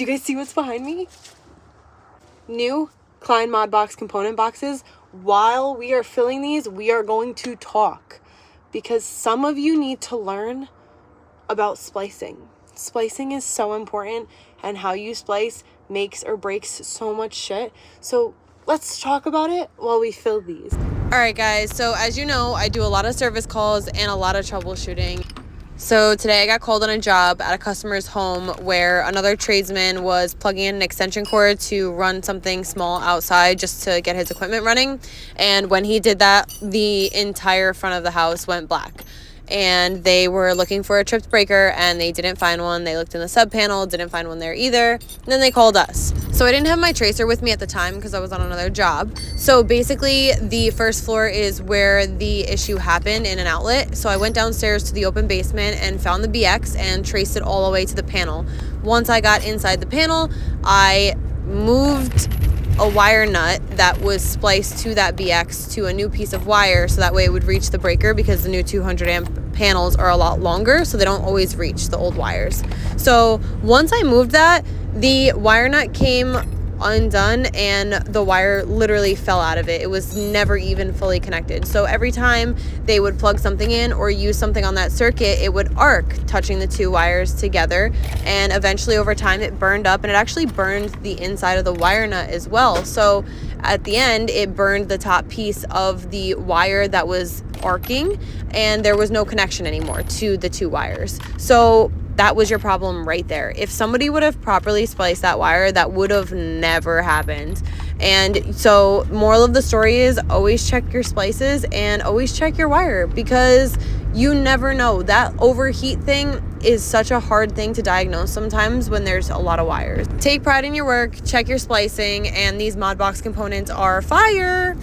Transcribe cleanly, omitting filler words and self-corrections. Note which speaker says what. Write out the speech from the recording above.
Speaker 1: Do you guys see what's behind me? New Klein Modbox component boxes. While we are filling these, we are going to talk because some of you need to learn about splicing. Splicing is so important, and how you splice makes or breaks so much shit. So let's talk about it while we fill these. All right, guys. So as you know, I do a lot of service calls and a lot of troubleshooting. So today I got called on a job at a customer's home where another tradesman was plugging in an extension cord to run something small outside just to get his equipment running. And when he did that, the entire front of the house went black. And they were looking for a tripped breaker and they didn't find one. They looked in the sub panel, didn't find one there either. And then they called us. So I didn't have my tracer with me at the time because I was on another job. So basically the first floor is where the issue happened in an outlet. So I went downstairs to the open basement and found the BX and traced it all the way to the panel. Once I got inside the panel, I moved a wire nut that was spliced to that BX to a new piece of wire so that way it would reach the breaker, because the new 200 amp panels are a lot longer, so they don't always reach the old wires. So once I moved that, the wire nut came undone and the wire literally fell out of it. It was never even fully connected. So every time they would plug something in or use something on that circuit, it would arc, touching the two wires together, and eventually over time it burned up, and it actually burned the inside of the wire nut as well. So at the end it burned the top piece of the wire that was arcing, and there was no connection anymore to the two wires. So that was your problem right there. If somebody would have properly spliced that wire, that would have never happened. And so moral of the story is always check your splices and always check your wire, because you never know. That overheat thing is such a hard thing to diagnose sometimes when there's a lot of wires. Take pride in your work, check your splicing, and these Modbox components are fire.